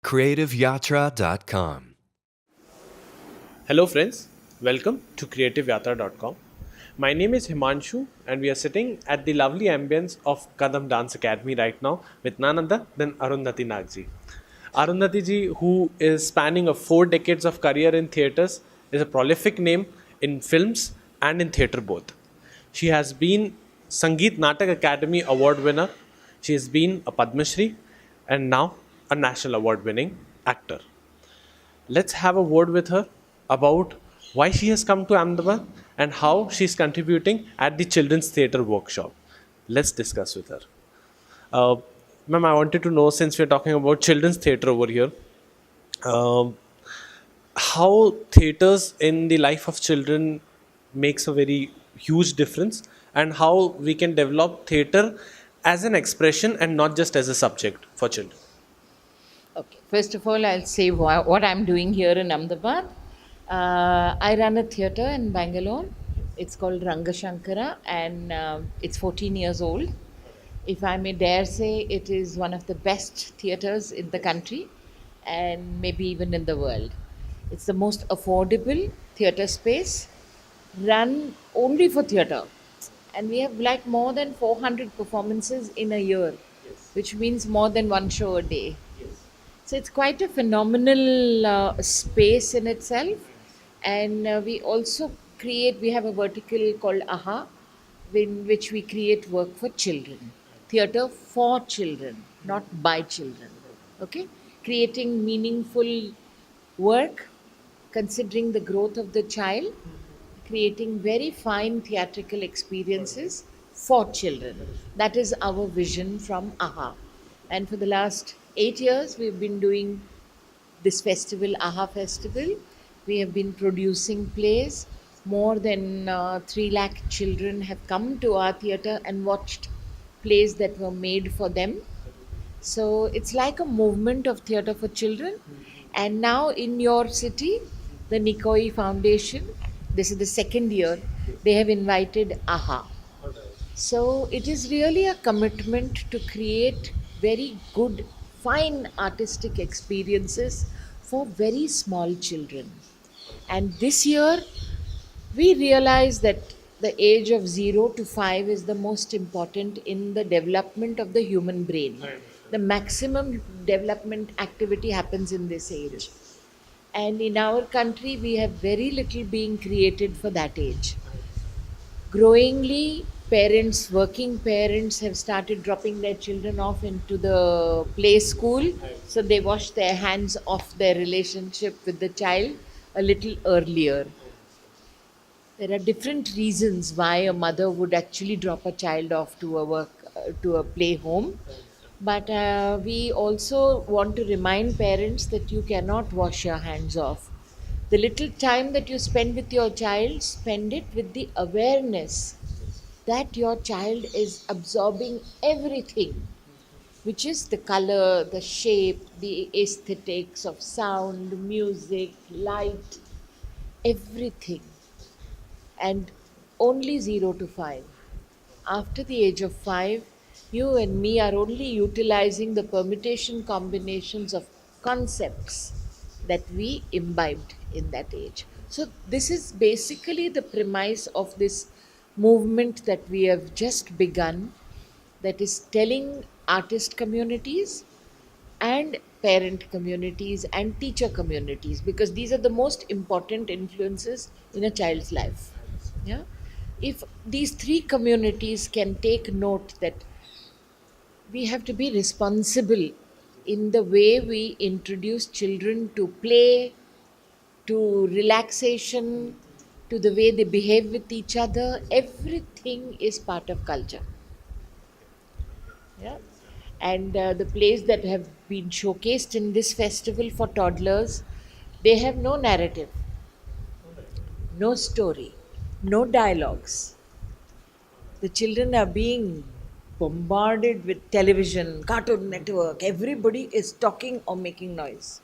creativeyatra.com. Hello, friends. Welcome to creativeyatra.com. My name is Himanshu, and we are sitting at the lovely ambience of Kadam Dance Academy right now with none other than Arundhati Nag ji. Arundhati ji, who is spanning of 4 decades of career in theatres, is a prolific name in films and in theatre both. She has been Sangeet Natak Academy award winner. She has been a Padma Shri and now a national award winning actor. Let's have a word with her about why she has come to Ahmedabad and how she's contributing at the Children's Theatre Workshop. Let's discuss with her. Uh, Ma'am, I wanted to know, since we're talking about children's theatre over here, um, how theatres in the life of children makes a very huge difference, and how we can develop theatre as an expression and not just as a subject for children. Okay. First of all, I'll say what I'm doing here in Ahmedabad. I run a theatre in Bangalore. It's called Ranga Shankara, and it's 14 years old. If I may dare say, it is one of the best theatres in the country and maybe even in the world. It's the most affordable theatre space run only for theatre. And we have like more than 400 performances in a year, which means more than one show a day. So it's quite a phenomenal space in itself. And we have a vertical called AHA, in which we create work for children. Theatre for children, not by children. Okay? Creating meaningful work, considering the growth of the child, creating very fine theatrical experiences for children. That is our vision from AHA. And for the last 8 years, we've been doing this festival, AHA Festival. We have been producing plays. More than 3 lakh children have come to our theatre and watched plays that were made for them. So it's like a movement of theatre for children. And now in your city, the Neekoee Foundation, this is the second year, they have invited AHA. So it is really a commitment to create very good, fine artistic experiences for very small children. And this year, we realize that the age of 0 to 5 is the most important in the development of the human brain. The maximum development activity happens in this age. And in our country, we have very little being created for that age. Growingly, working parents, have started dropping their children off into the play school. So they wash their hands off their relationship with the child a little earlier. There are different reasons why a mother would actually drop a child off to a play home. But we also want to remind parents that you cannot wash your hands off. The little time that you spend with your child, spend it with the awareness that your child is absorbing everything, which is the color, the shape, the aesthetics of sound, music, light, everything. And only 0 to 5. After the age of 5, you and me are only utilizing the permutation combinations of concepts that we imbibed in that age. So, this is basically the premise of this movement that we have just begun, that is telling artist communities and parent communities and teacher communities, because these are the most important influences in a child's life. Yeah, if these three communities can take note that we have to be responsible in the way we introduce children to play, to relaxation, to the way they behave with each other, everything is part of culture. Yeah. And the plays that have been showcased in this festival for toddlers, they have no narrative, no story, no dialogues. The children are being bombarded with television, Cartoon Network. Everybody is talking or making noise.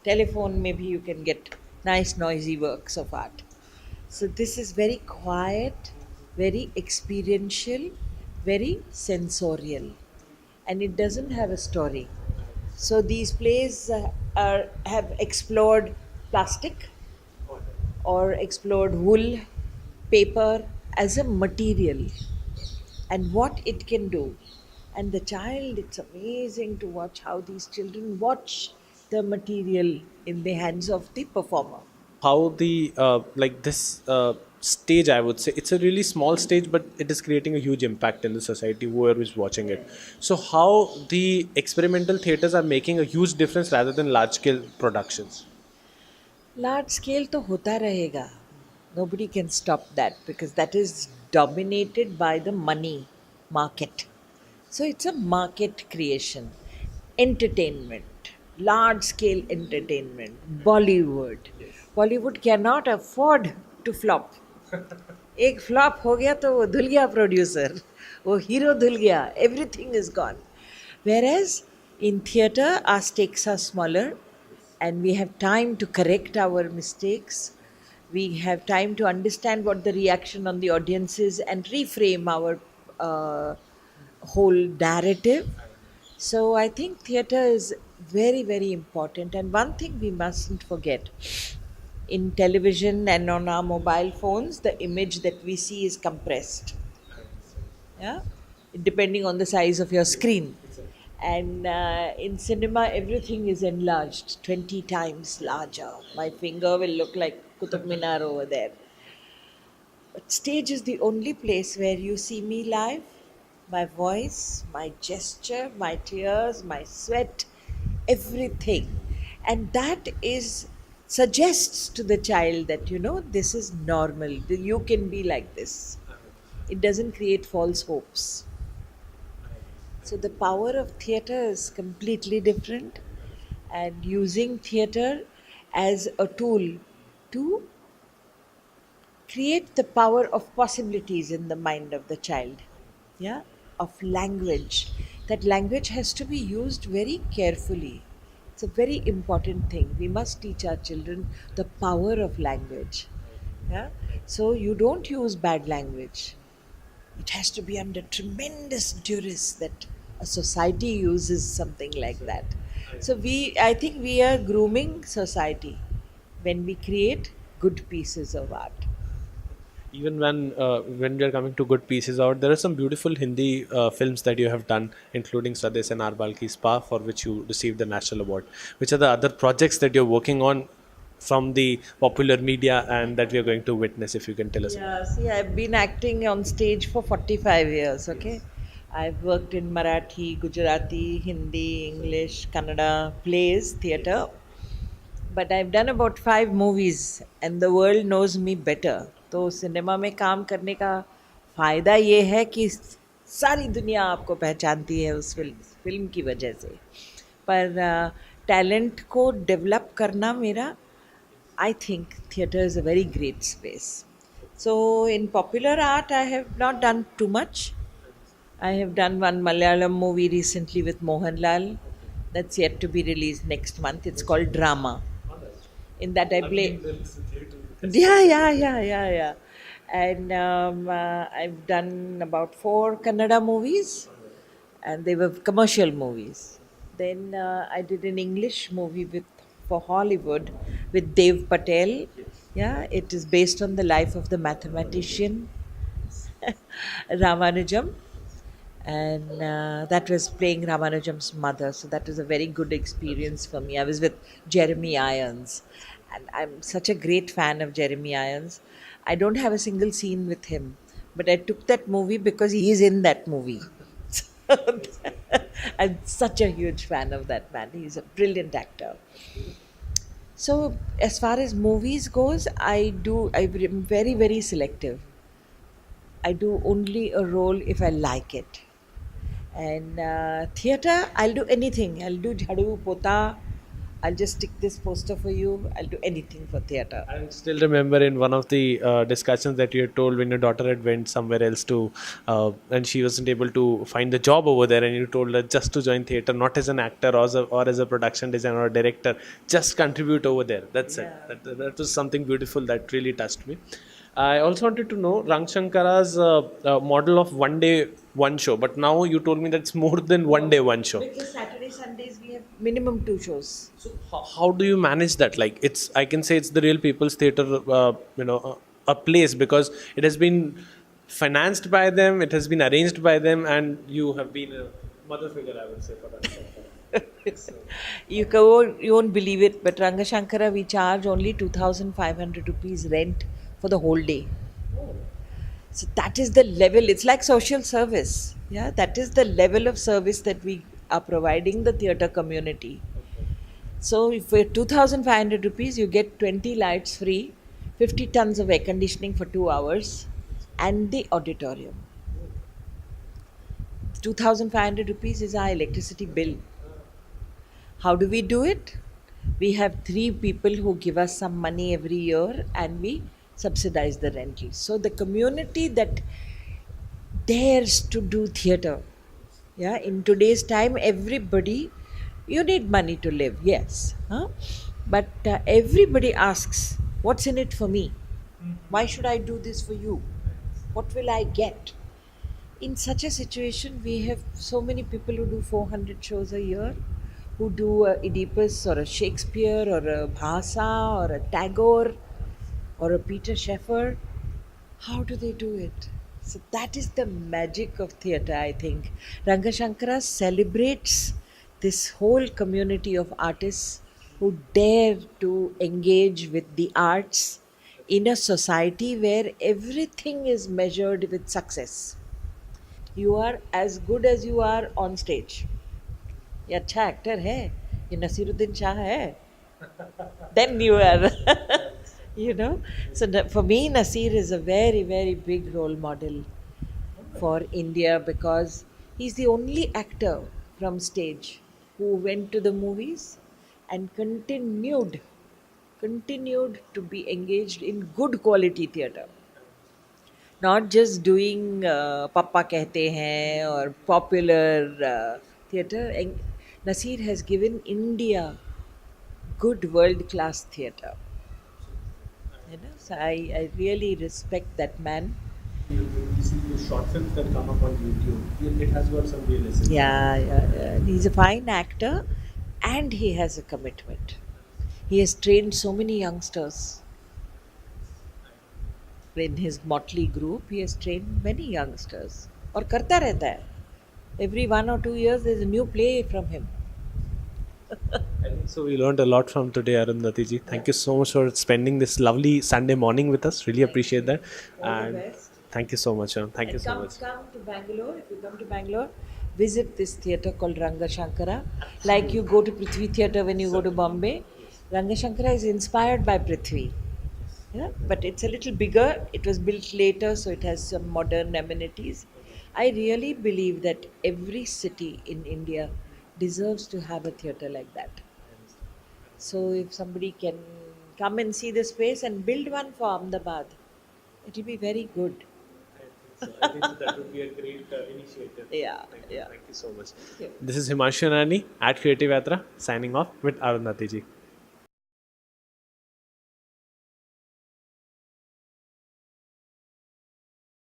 Telephone, maybe you can get nice, noisy works of art. So, this is very quiet, very experiential, very sensorial. And it doesn't have a story. So these plays have explored plastic or explored wool, paper as a material and what it can do. And the child, it's amazing to watch how these children watch the material in the hands of the performer. How the like this stage, I would say it's a really small stage, but it is creating a huge impact in the society, whoever is watching it. So how the experimental theaters are making a huge difference rather than large scale productions. Large scale to hota rahega. Nobody can stop that because that is dominated by the money market. So it's a market creation, entertainment, large scale entertainment, Bollywood. Bollywood cannot afford to flop. एक flop हो गया तो वो धुल गया producer, वो hero धुल गया, everything is gone. Whereas in theatre our stakes are smaller and we have time to correct our mistakes. We have time to understand what the reaction on the audience is and reframe our uh, whole narrative. So I think theatre is very, very important. And one thing we mustn't forget, in television and on our mobile phones, the image that we see is compressed. Yeah, depending on the size of your screen. And in cinema, everything is enlarged 20 times larger. My finger will look like Qutub Minar over there. But stage is the only place where you see me live, my voice, my gesture, my tears, my sweat, everything. And that is suggests to the child that this is normal. You can be like this. It doesn't create false hopes. So the power of theatre is completely different, and using theatre as a tool to create the power of possibilities in the mind of the child, yeah, of language. That language has to be used very carefully. It's a very important thing. We must teach our children the power of language. Yeah, so you don't use bad language. It has to be under tremendous duress that a society uses something like that. So I think we are grooming society when we create good pieces of art. Even when we are coming to good pieces out, there are some beautiful Hindi films that you have done, including Swades and Balki Spa, for which you received the national award. Which are the other projects that you're working on from the popular media and that we are going to witness, if you can tell us about? Yeah, see, I've been acting on stage for 45 years, okay? I've worked in Marathi, Gujarati, Hindi, English, Kannada, plays, theatre. But I've done about 5 movies and the world knows me better. तो cinema में काम करने का फ़ायदा ये है कि सारी दुनिया आपको पहचानती है उस फिल्म की वजह से. पर टैलेंट को डेवलप करना मेरा, I think theatre is a very great space. So in popular art, I have not done too much. I have done one Malayalam movie recently with Mohanlal that's yet to be released next month. It's called Drama. In that I play. Yeah. And I've done about 4 Kannada movies, and they were commercial movies. Then I did an English movie for Hollywood with Dev Patel. Yeah, it is based on the life of the mathematician Ramanujam, and that was playing Ramanujam's mother. So that was a very good experience for me. I was with Jeremy Irons, and I'm such a great fan of Jeremy Irons. I don't have a single scene with him, but I took that movie because he is in that movie. So I'm such a huge fan of that man. He's a brilliant actor. So as far as movies goes, I'm very, very selective. I do only a role if I like it. And theatre, I'll do anything. I'll do jhadu, pota. I'll just stick this poster for you. I'll do anything for theatre. I still remember in one of the discussions that you had told when your daughter had went somewhere else to, and she wasn't able to find the job over there, and you told her just to join theatre, not as an actor or as a production designer or director, just contribute over there. That's it. That was something beautiful that really touched me. I also wanted to know Rang Shankara's model of one day, one show. But now you told me that's more than one day, one show. Because Saturday, Sundays we have minimum two shows. So how do you manage that? Like it's, I can say it's the real people's theater, a place because it has been financed by them, it has been arranged by them, and you have been a mother figure, I would say, for that. You won't believe it, but Ranga Shankara we charge only 2,500 rupees rent for the whole day. So that is the level. It's like social service. Yeah, that is the level of service that we are providing the theatre community. So if for 2,500 rupees, you get 20 lights free, 50 tons of air conditioning for 2 hours, and the auditorium. 2,500 rupees is our electricity bill. How do we do it? We have three people who give us some money every year and we subsidize the rental. So the community that dares to do theatre, yeah, in today's time, everybody, you need money to live, yes, huh? But everybody asks, what's in it for me? Why should I do this for you? What will I get? In such a situation, we have so many people who do 400 shows a year, who do a Oedipus or a Shakespeare or a Bhasa or a Tagore or a Peter Sheffer. How do they do it? So that is the magic of theatre, I think. Ranga Shankara celebrates this whole community of artists who dare to engage with the arts in a society where everything is measured with success. You are as good as you are on stage. ये अच्छा actor है, ये नसीरुद्दीन शाह है, then you are, you know. So for me, Nasir is a very, very big role model for India because he's the only actor from stage who went to the movies and continued to be engaged in good quality theatre, not just doing Papa Kehte Hain or popular theatre. And Nasir has given India good world class theatre. You know, so I really respect that man. You see the short films that come up on YouTube, it has got some real essence. Yeah, yeah, yeah. He's a fine actor and he has a commitment. He has trained so many youngsters in his motley group. He has trained many youngsters. और करता रहता है. Every 1 or 2 years, there's a new play from him. I think so. We learned a lot from today, Arundhati ji. Thank you so much for spending this lovely Sunday morning with us. Really appreciate that. All the And best. thank you so much. Thank you And so much. come to Bangalore. If you come to Bangalore, visit this theatre called Ranga Shankara. Like you go to Prithvi Theatre when you go to Bombay. Ranga Shankara is inspired by Prithvi. Yeah, but it's a little bigger. It was built later, so it has some modern amenities. I really believe that every city in India deserves to have a theatre like that. So if somebody can come and see the space and build one for Ahmedabad, it will be very good. I think so. That would be a great initiative. Yeah, yeah. Thank you so much. Thank you. This is Himanshu Nani at Creative Yatra signing off with Arundhati ji.